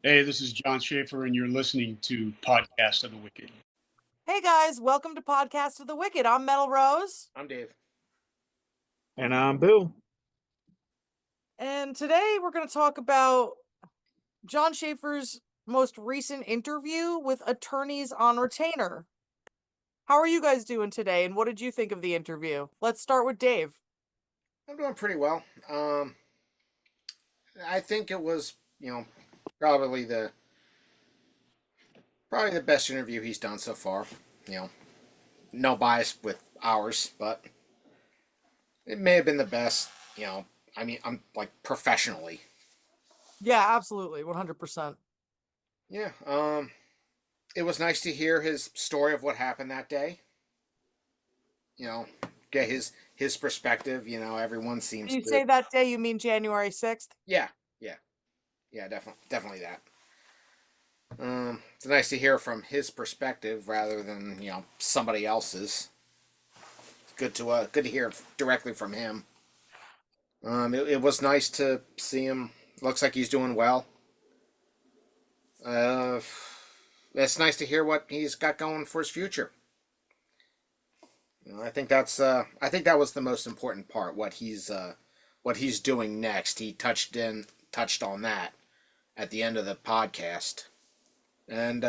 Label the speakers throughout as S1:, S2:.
S1: Hey, this is Jon Schaffer, and you're listening to Podcast of the Wicked.
S2: Hey guys, welcome to Podcast of the Wicked. I'm Metal Rose,
S3: I'm Dave.
S4: And I'm Bill.
S2: and today we're going to talk about Jon Schaffer's most recent interview with attorneys on retainer. How are you guys doing today, and what did you think of the interview? Let's start with Dave.
S3: I'm doing pretty well. I think it was, probably the best interview he's done so far. You know, no bias with ours, but it may have been the best. I'm like professionally.
S2: Yeah, absolutely, 100%.
S3: Yeah. It was nice to hear his story of what happened that day. You know, get his perspective. Everyone
S2: When
S3: seems
S2: you
S3: to.
S2: say that day, you mean January 6th?
S3: Yeah, yeah, yeah. Definitely that. It's nice to hear from his perspective rather than somebody else's. Good to hear directly from him. It was nice to see him. Looks like he's doing well. Uh, it's nice to hear what he's got going for his future. I think that was the most important part. What he's doing next. He touched on that at the end of the podcast. And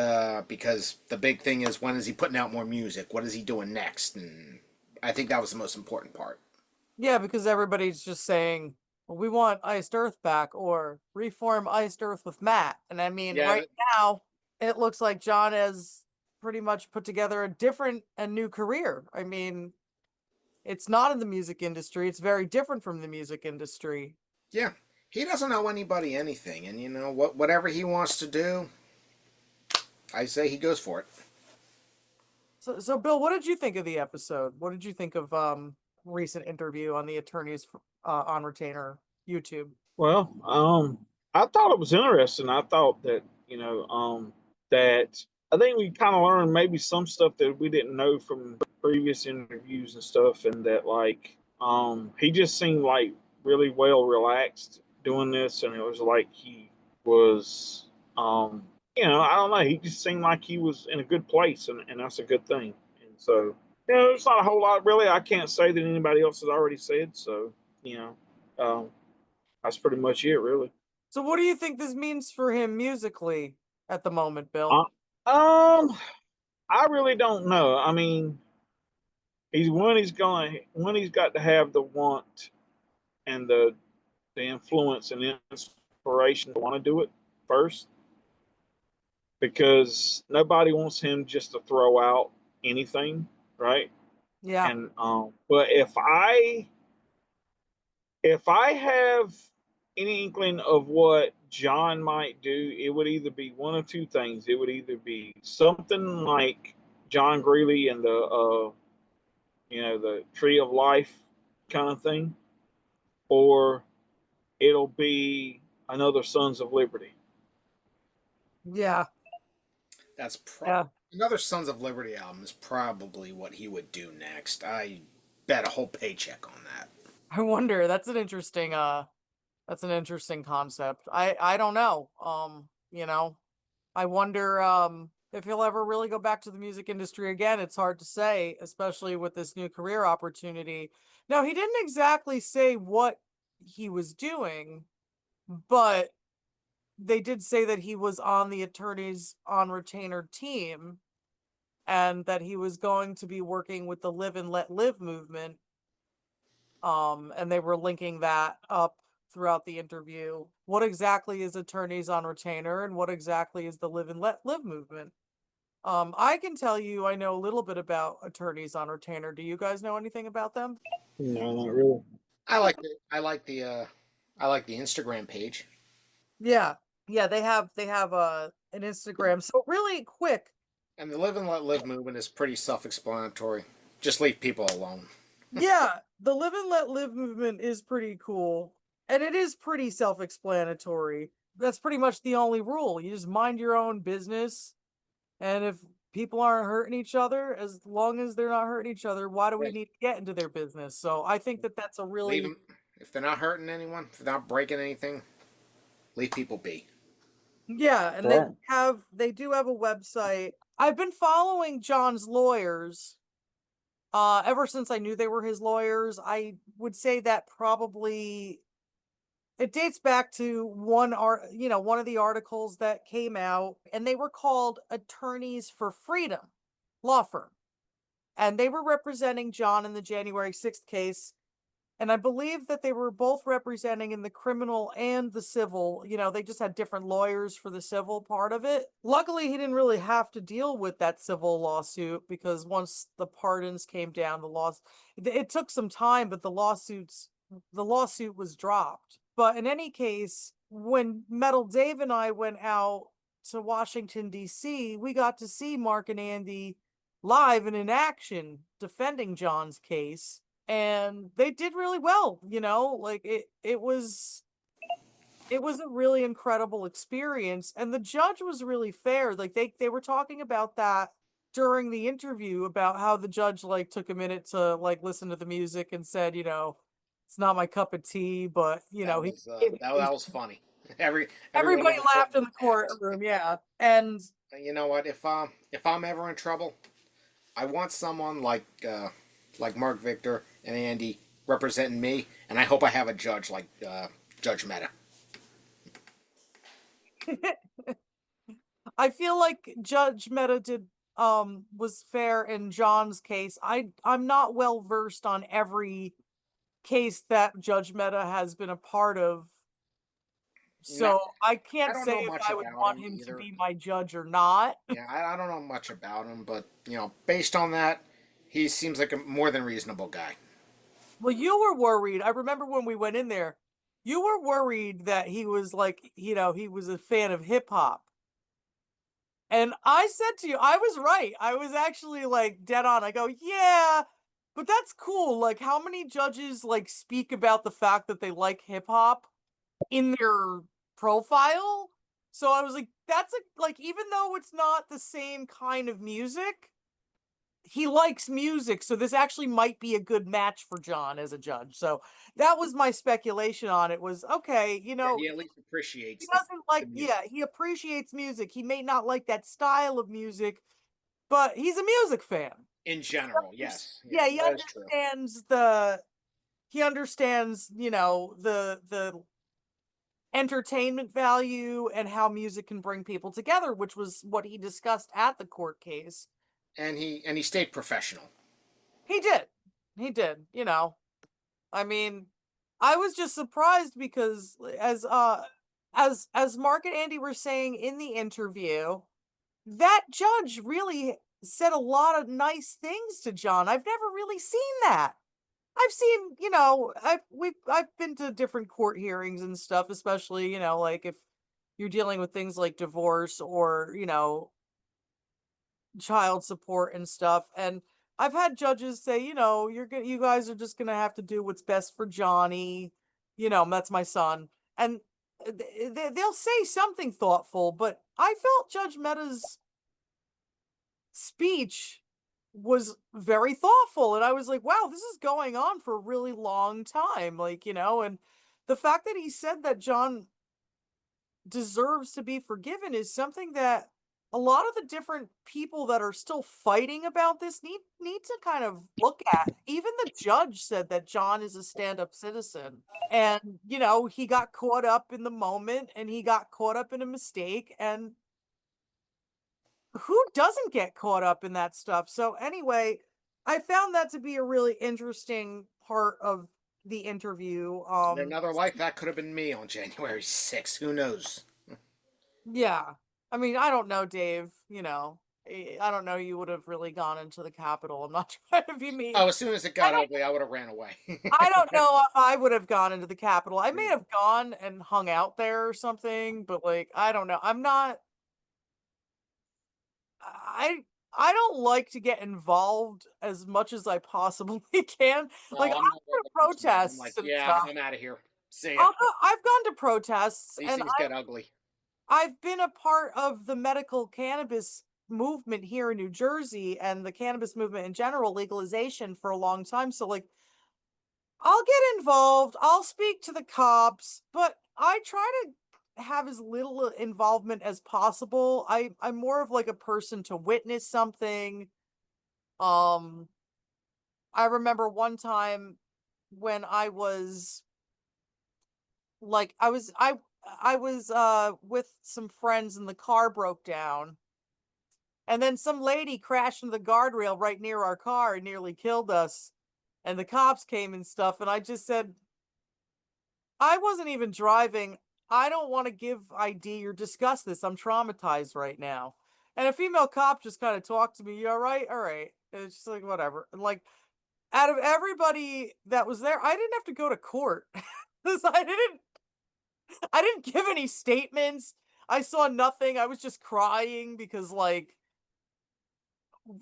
S3: because the big thing is, when is he putting out more music? What is he doing next? And I think that was the most important part.
S2: Yeah, because everybody's just saying, well, we want Iced Earth back, or reform Iced Earth with Matt. And I mean,
S3: Yeah,
S2: right now, it looks like John has pretty much put together a different and new career. I mean, it's not in the music industry, it's very different from the music industry.
S3: yeah. He doesn't owe anybody anything, and whatever he wants to do, I say he goes for it.
S2: So Bill, what did you think of the episode? What did you think of recent interview on the attorneys on retainer YouTube?
S4: Well, I thought it was interesting. I thought that that I think we kind of learned maybe some stuff that we didn't know from previous interviews and stuff, and that he just seemed like really well relaxed doing this, and it was like he was I don't know, he just seemed like he was in a good place, and that's a good thing. And so there's not a whole lot really I can't say that anybody else has already said. So you know. Um, that's pretty much it, really.
S2: So what do you think this means for him musically at the moment, Bill?
S4: Uh, um, I really don't know. I mean, when he's got to have the want and the influence and the inspiration to want to do it first, because nobody wants him just to throw out anything, right?
S2: Yeah.
S4: And but if I have any inkling of what John might do, it would either be one of two things. It would either be something like John Greeley and the Tree of Life kind of thing, or it'll be another Sons of Liberty.
S2: Yeah.
S3: That's
S2: Yeah.
S3: another Sons of Liberty album is probably what he would do next. I bet a whole paycheck on that.
S2: I wonder. That's an interesting concept. I don't know. I wonder if he'll ever really go back to the music industry again. It's hard to say, especially with this new career opportunity. Now, he didn't exactly say what he was doing, but they did say that he was on the attorneys on retainer team and that he was going to be working with the Live and Let Live movement. And they were linking that up throughout the interview. What exactly is attorneys on retainer and what exactly is the Live and Let Live movement? I can tell you I know a little bit about attorneys on retainer. Do you guys know anything about them?
S4: No, not really.
S3: I like the I like the I like the Instagram page.
S2: Yeah. Yeah, they have an Instagram. So really quick.
S3: And the Live and Let Live movement is pretty self-explanatory. Just leave people alone.
S2: Yeah, the Live and Let Live movement is pretty cool. And it is pretty self-explanatory. That's pretty much the only rule. You just mind your own business. And if people aren't hurting each other, as long as they're not hurting each other, why do we
S3: Right.
S2: need to get into their business? So I think that that's a
S3: Leave
S2: really,
S3: them if they're not hurting anyone, if they're not breaking anything. Leave people be.
S2: Yeah, and
S4: Sure.
S2: they do have a website. I've been following John's lawyers ever since I knew they were his lawyers. I would say that probably it dates back to one of the articles that came out, and they were called Attorneys for Freedom law firm. And they were representing John in the January 6th case. And I believe that they were both representing in the criminal and the civil. They just had different lawyers for the civil part of it. Luckily, he didn't really have to deal with that civil lawsuit because once the pardons came down, it took some time, but the lawsuit was dropped. But in any case, when Metal Dave and I went out to Washington, D.C., we got to see Mark and Andy live and in action defending John's case. And they did really well, like it was a really incredible experience. And the judge was really fair. Like they were talking about that during the interview about how the judge like took a minute to like listen to the music and said, it's not my cup of tea, but
S3: That
S2: he
S3: was that was funny. Everyone
S2: everybody
S3: in the
S2: laughed in the
S3: courtroom.
S2: courtroom, yeah. And
S3: You know what? If I'm ever in trouble, I want someone like Mark Victor and Andy representing me, and I hope I have a judge like Judge Meta.
S2: I feel like Judge Meta did was fair in John's case. I'm not well versed on every case that Judge Meta has been a part of.
S3: No,
S2: So I
S3: I
S2: can't
S3: don't
S2: say
S3: know
S2: if
S3: much
S2: I would
S3: about
S2: want
S3: him
S2: him to
S3: either.
S2: be my judge or not.
S3: Yeah, I don't know much about him, but based on that, he seems like a more than reasonable guy.
S2: Well, you were worried. I remember when we went in there, you were worried that he was like, he was a fan of hip hop. And I said to you, I was right. I was actually like dead on. I go, yeah, but that's cool. Like, how many judges like speak about the fact that they like hip hop in their profile? So I was like, that's like, even though it's not the same kind of music, he likes music. So this actually might be a good match for John as a judge. So that was my speculation on it was, okay,
S3: Yeah, he at least
S2: he
S3: appreciates
S2: doesn't
S3: the
S2: like,
S3: music
S2: yeah, he appreciates music. He may not like that style of music, but he's a music fan.
S3: in general. Yes, yeah,
S2: Yeah, he
S3: that is true.
S2: understands, the entertainment value and how music can bring people together, which was what he discussed at the court case.
S3: And he stayed professional.
S2: He did. He did, I mean, I was just surprised because as Mark and Andy were saying in the interview, that judge really said a lot of nice things to John. I've never really seen that. I've seen, I've been to different court hearings and stuff, especially, like if you're dealing with things like divorce or, child support and stuff. And I've had judges say, you guys are just gonna have to do what's best for Johnny. That's my son. And they'll say something thoughtful, but I felt Judge Meta's speech was very thoughtful, and I was like, wow, this is going on for a really long time, like, and the fact that he said that John deserves to be forgiven is something that a lot of the different people that are still fighting about this need to kind of look at. Even the judge said that John is a stand-up citizen, and he got caught up in the moment and he got caught up in a mistake, and who doesn't get caught up in that stuff? So anyway, I found that to be a really interesting part of the interview.
S3: In another life, that could have been me on January 6th. Who knows?
S2: Yeah. I mean, I don't know, Dave, I don't know you would have really gone into the Capitol. I'm not trying to be mean.
S3: Oh, as soon as it got ugly, I would have ran away.
S2: I don't know if I would have gone into the Capitol. I may have gone and hung out there or something, but like I don't know. I I don't like to get involved as much as I possibly can. Like
S3: No,
S2: I've
S3: I'm not
S2: been
S3: that
S2: to
S3: concerned. I'm like,
S2: protests and
S3: yeah,
S2: stuff.
S3: I'm out of here. See ya.
S2: I've gone to protests
S3: These
S2: and
S3: things get ugly.
S2: I've been a part of the medical cannabis movement here in New Jersey and the cannabis movement in general, legalization for a long time. So like I'll get involved, I'll speak to the cops, but I try to have as little involvement as possible. I'm more of like a person to witness something. Um, I remember one time when I was like I was with some friends and the car broke down, and then some lady crashed into the guardrail right near our car and nearly killed us, and the cops came and stuff, and I just said, I wasn't even driving. I don't want to give ID or discuss this. I'm traumatized right now. And a female cop just kind of talked to me. You all right? All right. And it's just like, whatever. And like, out of everybody that was there, I didn't have to go to court. 'Cause I didn't give any statements. I saw nothing. I was just crying because like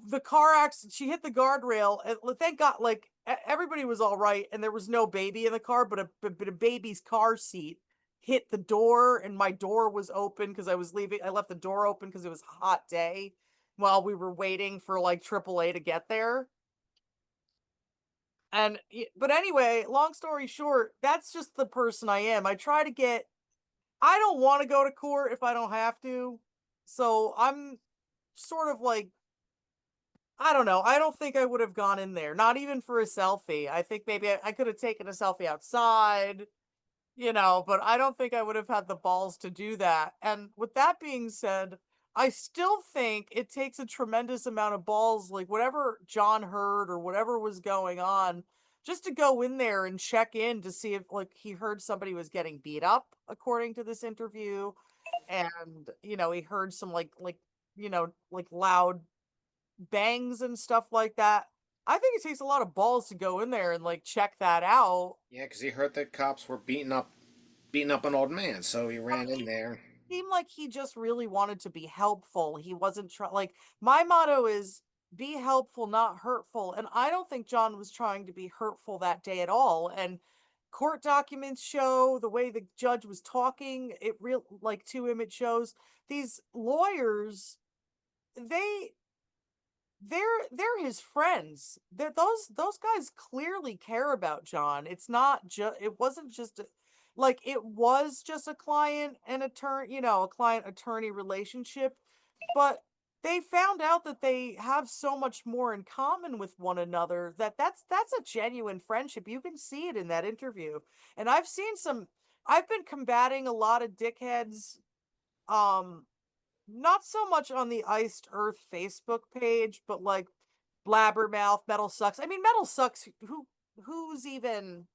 S2: the car accident, she hit the guardrail, and thank God, like everybody was all right, and there was no baby in the car, but a baby's car seat hit the door, and my door was open because I was leaving. I left the door open because it was a hot day while we were waiting for like AAA to get there. And but anyway, long story short, that's just the person I am. I try to get. I don't want to go to court if I don't have to, so I'm sort of like, I don't know. I don't think I would have gone in there, not even for a selfie. I think maybe I could have taken a selfie outside, but I don't think I would have had the balls to do that. And with that being said, I still think it takes a tremendous amount of balls, like whatever John heard or whatever was going on, just to go in there and check in to see if like he heard somebody was getting beat up, according to this interview. And, he heard some like loud bangs and stuff like that. I think it takes a lot of balls to go in there and like check that out.
S3: Yeah, because he heard that cops were beating up an old man, so he ran in there.
S2: Seemed like he just really wanted to be helpful. He wasn't trying, like, my motto is be helpful, not hurtful. And I don't think John was trying to be hurtful that day at all. And court documents show the way the judge was talking, it real like to him, it shows these lawyers, they they're his friends. Those guys clearly care about John. It's not just it wasn't just like it was just a client and attorney, a client attorney relationship, but they found out that they have so much more in common with one another that's a genuine friendship. You can see it in that interview. And I've been combating a lot of dickheads, um not so much on the Iced Earth Facebook page, but like Blabbermouth, Metal Sucks. I mean, Metal Sucks. Who's even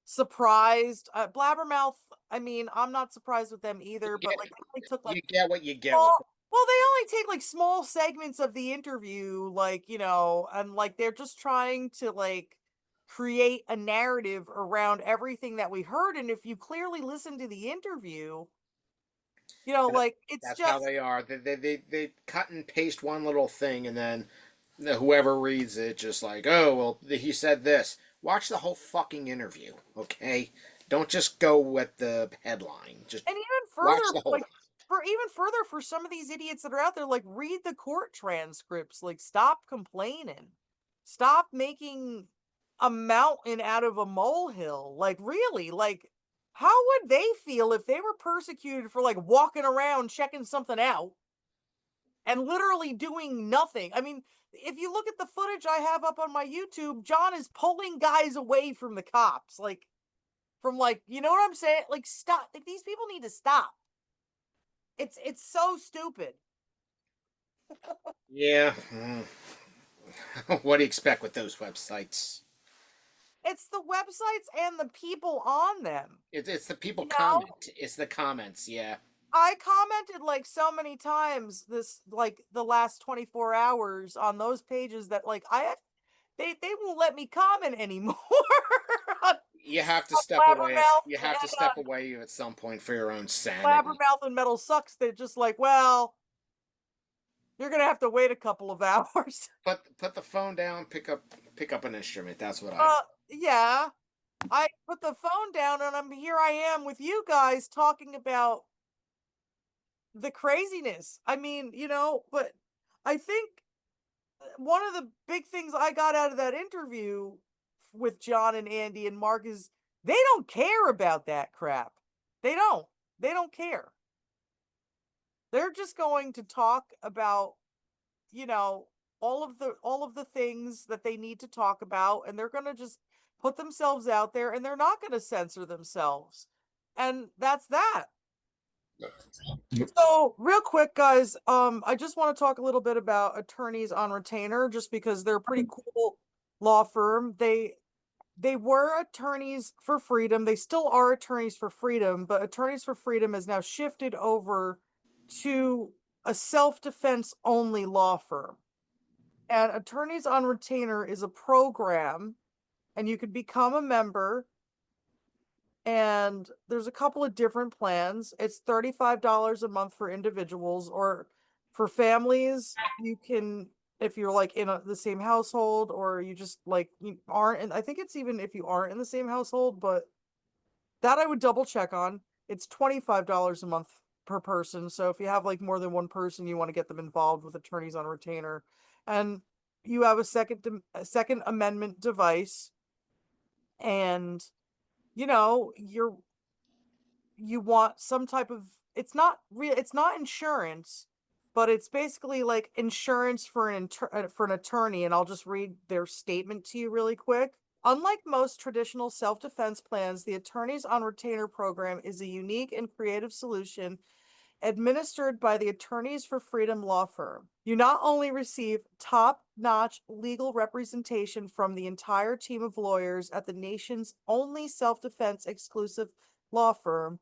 S2: surprised? Blabbermouth. I mean, I'm not surprised with them either. But like, they only took like
S3: You get what you get with
S2: small. Well, they only take like small segments of the interview, like and like they're just trying to like create a narrative around everything that we heard. And if you clearly listen to the interview, like it's
S3: That's how
S2: just.
S3: they are. They cut and paste one little thing, and then whoever reads it just like, oh well, he said this. Watch the whole fucking interview, okay? Don't just go with the headline. Just
S2: And even
S3: watch
S2: further,
S3: the whole.
S2: like for some of these idiots that are out there, like read the court transcripts. Like stop complaining. Stop making a mountain out of a molehill. Like really, like how would they feel if they were persecuted for like walking around checking something out and literally doing nothing? I mean, if you look at the footage I have up on my YouTube, John is pulling guys away from the cops. Like from like, you know what I'm saying? Like stop. Like, these people need to stop. It's so stupid.
S3: Yeah. What do you expect with those websites?
S2: It's the websites and the people on them.
S3: It's the people
S2: You know?
S3: comment. It's the comments. Yeah.
S2: I commented like so many times this like the last 24 hours on those pages that like they won't let me comment anymore. on,
S3: You have to
S2: on
S3: step away.
S2: Blabbermouth
S3: You have to
S2: and
S3: step away at some point for your own sanity.
S2: Blabbermouth and Metal Sucks. They're just like, well, you're gonna have to wait a couple of hours.
S3: Put the phone down. Pick up an instrument. That's what
S2: Yeah. I put the phone down and I am with you guys talking about the craziness. I mean, but I think one of the big things I got out of that interview with John and Andy and Mark is they don't care about that crap. They don't care. They're just going to talk about, you know, all of the things that they need to talk about, and they're going to just put themselves out there, and they're not going to censor themselves. And that's that. So, real quick, guys, I just want to talk a little bit about Attorneys on Retainer, just because they're a pretty cool law firm. They were Attorneys for Freedom. They still are Attorneys for Freedom, but Attorneys for Freedom has now shifted over to a self-defense only law firm. And Attorneys on Retainer is a program, and you could become a member. And there's a couple of different plans. It's $35 a month for individuals, or for families, you can, if you're like in the same household, or you just like you aren't, and I think it's even if you aren't in the same household, but that I would double check on. It's $25 a month per person. So if you have like more than one person, you want to get them involved with Attorneys on Retainer, and you have a Second Amendment device, and you know, you want some type of, it's not real, it's not insurance, but it's basically like insurance for for an attorney. And I'll just read their statement to you really quick. Unlike most traditional self-defense plans, the Attorneys on Retainer program is a unique and creative solution administered by the Attorneys for Freedom law firm. You not only receive top-notch legal representation from the entire team of lawyers at the nation's only self-defense exclusive law firm,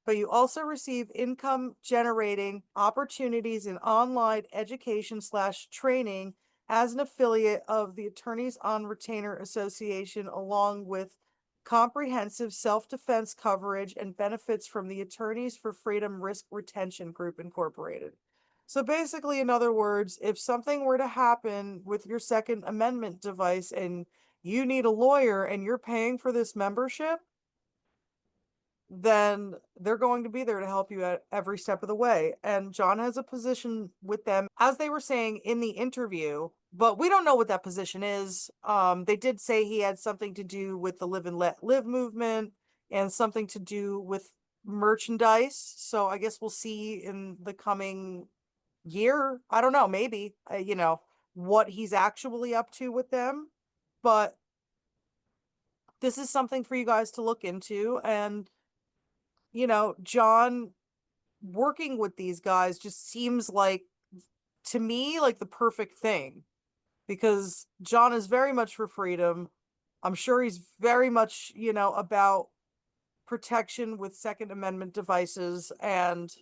S2: but you also receive income-generating opportunities in online education/training as an affiliate of the Attorneys on Retainer Association, along with comprehensive self-defense coverage and benefits from the Attorneys for Freedom Risk Retention Group Incorporated. So basically, in other words, if something were to happen with your Second Amendment device and you need a lawyer and you're paying for this membership, then they're going to be there to help you at every step of the way. And John has a position with them, as they were saying in the interview, but we don't know what that position is. They did say he had something to do with the Live and Let Live movement and something to do with merchandise. So I guess we'll see in the coming year. I don't know, maybe, you know, what he's actually up to with them. But this is something for you guys to look into. And you know, John working with these guys just seems like, to me, like the perfect thing, because John is very much for freedom. I'm sure he's very much, you know, about protection with Second Amendment devices, and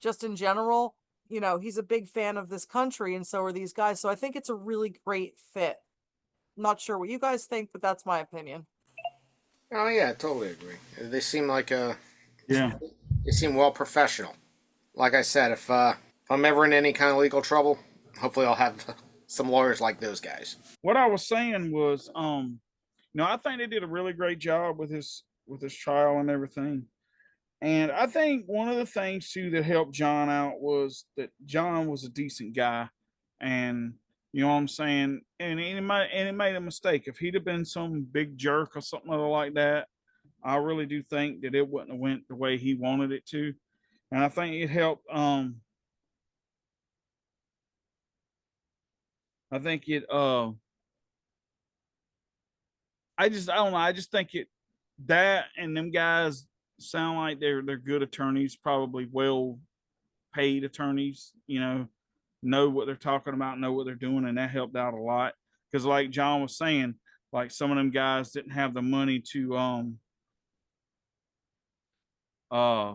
S2: just in general, you know, he's a big fan of this country, and so are these guys. So I think it's a really great fit. Not sure what you guys think, but that's my opinion.
S3: Oh yeah, I totally agree. They seem like
S4: Yeah.
S3: they seem well professional. Like I said, if I'm ever in any kind of legal trouble, hopefully I'll have some lawyers like those guys.
S4: What I was saying was, I think they did a really great job with his trial and everything. And I think one of the things too that helped John out was that John was a decent guy, and you know what I'm saying. And he made a mistake. If he'd have been some big jerk or something like that, I really do think that it wouldn't have went the way he wanted it to. And I think it helped. I think it. I don't know. I just think it, that and them guys sound like they're good attorneys, probably well paid attorneys, know what they're talking about, know what they're doing, and that helped out a lot. Because like John was saying, like some of them guys didn't have the money to uh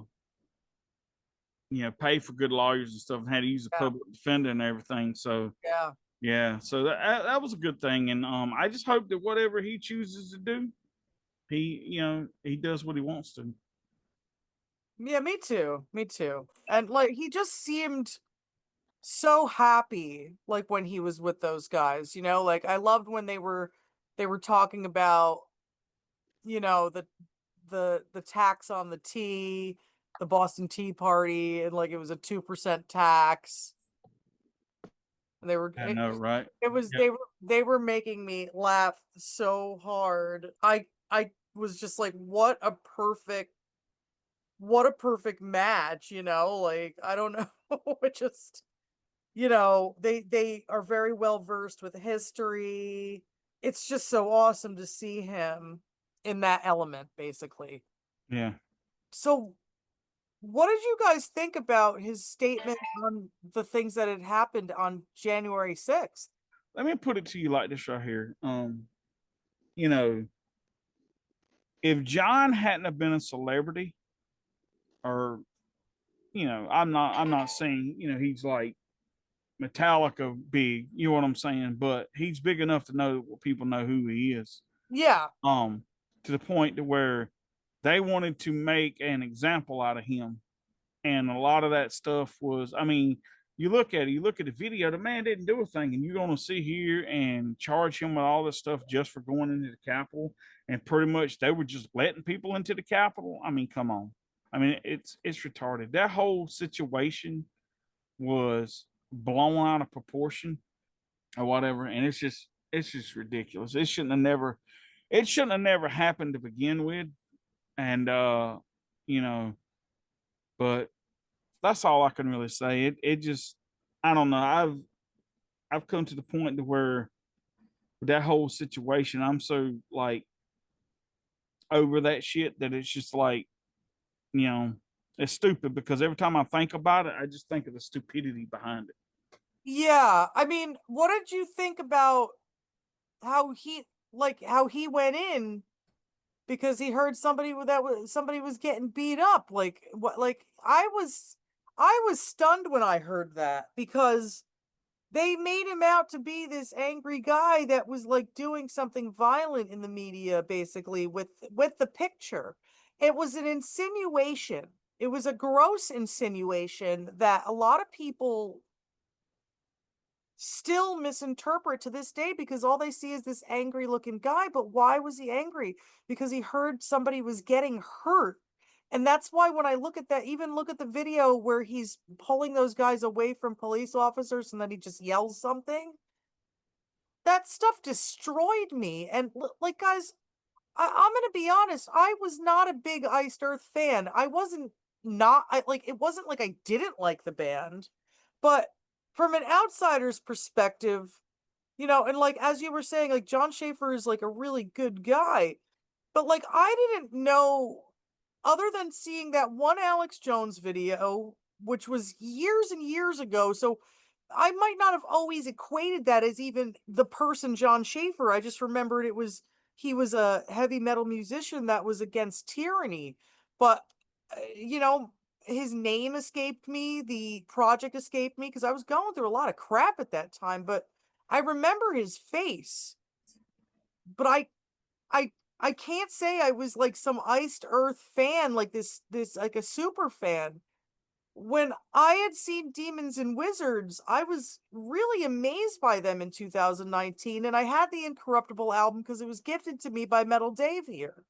S4: pay for good lawyers and stuff, and had to use a
S2: Yeah.
S4: public defender and everything. So
S2: Yeah.
S4: yeah, so that was a good thing. And I just hope that whatever he chooses to do, he does what he wants to.
S2: Yeah, me too. Me too. And like he just seemed so happy like when he was with those guys, you know, like I loved when they were talking about, you know, the tax on the tea, the Boston Tea Party, and like it was a 2% tax. And they were
S4: I know, right?
S2: it was
S4: Yeah.
S2: they were making me laugh so hard. I was just like, what a perfect what a perfect match, like, I don't know. It just, they are very well versed with history. It's just so awesome to see him in that element, basically.
S5: Yeah.
S2: So what did you guys think about his statement on the things that had happened on January 6th?
S5: Let me put it to you like this right here. You know, if John hadn't have been a celebrity, or I'm not saying, he's like Metallica big, you know what I'm saying, but he's big enough to know people know who he is.
S2: Yeah.
S5: To the point to where they wanted to make an example out of him. And a lot of that stuff was, I mean, you look at the video, the man didn't do a thing, and you're going to sit here and charge him with all this stuff just for going into the Capitol. And pretty much they were just letting people into the Capitol. I mean, come on. I mean, it's retarded. That whole situation was blown out of proportion or whatever. And it's just ridiculous. It shouldn't have never happened to begin with. And, but that's all I can really say. It just, I don't know. I've come to the point to where that whole situation, I'm so like over that shit that it's just like, it's stupid, because every time I think about it, I just think of the stupidity behind it.
S2: Yeah. I mean, what did you think about how he went in because he heard somebody was getting beat up? Like, what? Like, I was stunned when I heard that, because they made him out to be this angry guy that was like doing something violent in the media, basically, with the picture. It was an insinuation. It was a gross insinuation that a lot of people still misinterpret to this day, because all they see is this angry looking guy. But why was he angry? Because he heard somebody was getting hurt. And that's why when I look at that, even look at the video where he's pulling those guys away from police officers and then he just yells something, that stuff destroyed me. And like, guys, I'm gonna be honest, I was not a big Iced Earth fan. I wasn't not I like It wasn't like I didn't like the band, but from an outsider's perspective, and like as you were saying, like Jon Schaffer is like a really good guy, but like I didn't know, other than seeing that one Alex Jones video, which was years and years ago. So I might not have always equated that as even the person Jon Schaffer. I just remembered he was a heavy metal musician that was against tyranny. But his name escaped me, the project escaped me, because I was going through a lot of crap at that time. But I remember his face. But I can't say I was like some Iced Earth fan, like this like a super fan. When I had seen Demons and Wizards, I was really amazed by them in 2019, and I had the Incorruptible album because it was gifted to me by Metal Dave here.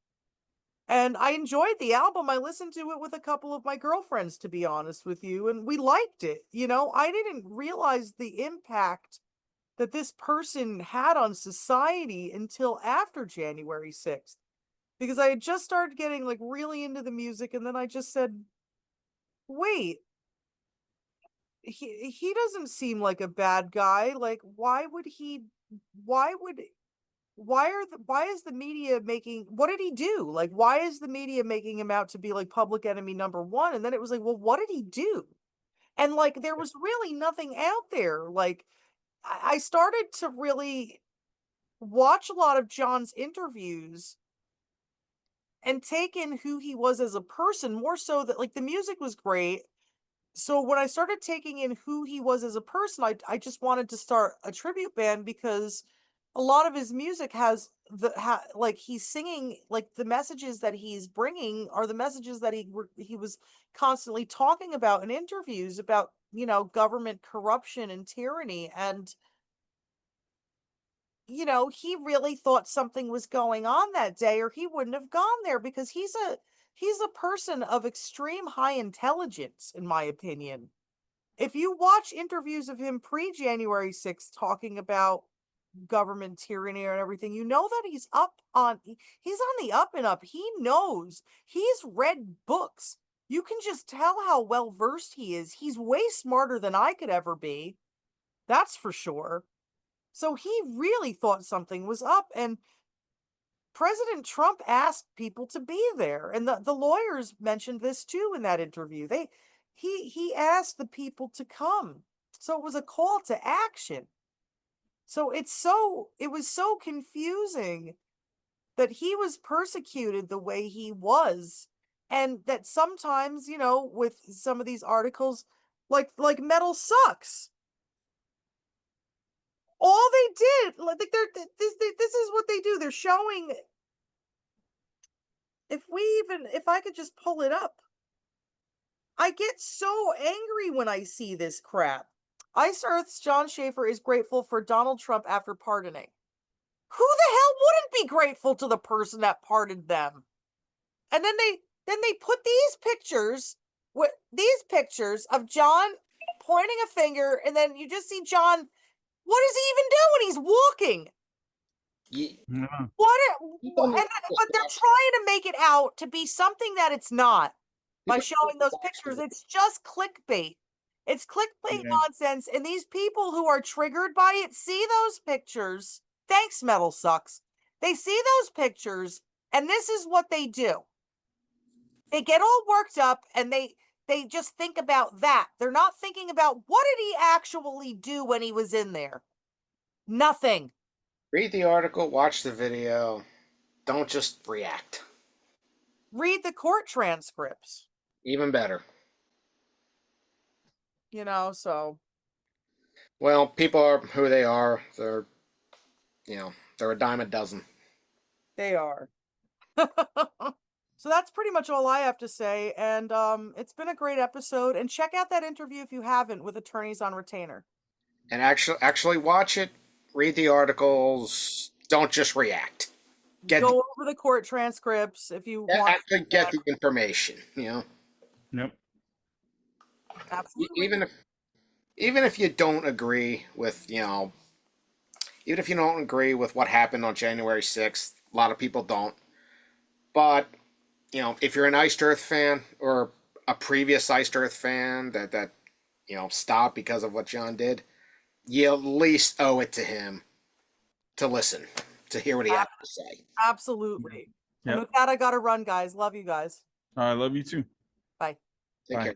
S2: And I enjoyed the album. I listened to it with a couple of my girlfriends, to be honest with you, and we liked it. I didn't realize the impact that this person had on society until after January 6th. Because I had just started getting like really into the music, and then I just said, wait, he doesn't seem like a bad guy. Like, why is the media making, what did he do? Like, why is the media making him out to be like public enemy number one? And then it was like, well, what did he do? And like, there was really nothing out there. Like, I started to really watch a lot of John's interviews and take in who he was as a person, more so that like the music was great. So when I started taking in who he was as a person, I just wanted to start a tribute band, because a lot of his music has like he's singing, like the messages that he's bringing are the messages that he was constantly talking about in interviews about, government corruption and tyranny. And he really thought something was going on that day, or he wouldn't have gone there, because he's a person of extreme high intelligence, in my opinion. If you watch interviews of him pre-January 6th talking about government tyranny and everything, you know that he's on the up and up. He knows. He's read books. you can just tell how well versed he is. He's way smarter than I could ever be. That's for sure. So he really thought something was up, and President Trump asked people to be there. And the lawyers mentioned this too in that interview. He asked the people to come. So it was a call to action. So it was so confusing that he was persecuted the way he was, and that sometimes, with some of these articles, like metal sucks. All they did, like this is what they do. They're showing. If I could just pull it up, I get so angry when I see this crap. Ice Earth's Jon Schaffer is grateful for Donald Trump after pardoning. Who the hell wouldn't be grateful to the person that pardoned them? And then they put these pictures of John pointing a finger, and then you just see John. What is he even doing? He's walking.
S5: Yeah.
S2: But they're trying to make it out to be something that it's not by showing those pictures. It's just clickbait. It's clickbait nonsense, and these people who are triggered by it see those pictures. Thanks, Metal Sucks. They see those pictures, and this is what they do. They get all worked up, and they just think about that. They're not thinking about what did he actually do when he was in there. Nothing.
S3: Read the article, watch the video. Don't just react.
S2: Read the court transcripts.
S3: Even better.
S2: So.
S3: Well, people are who they are. They're a dime a dozen.
S2: They are. So that's pretty much all I have to say. And it's been a great episode. And check out that interview if you haven't with Attorneys on Retainer.
S3: And actually watch it. Read the articles. Don't just react.
S2: Go over the court transcripts if you want.
S3: Actually get the information.
S5: Yep.
S2: Absolutely.
S3: Even if you don't agree with what happened on January 6th, a lot of people don't. But if you're an Iced Earth fan or a previous Iced Earth fan that stopped because of what John did, you at least owe it to him to listen, to hear what he has to say.
S2: Absolutely.
S5: Yep.
S2: And with that, I got to run, guys. Love you guys.
S5: I love you too.
S2: Bye.
S3: Take care.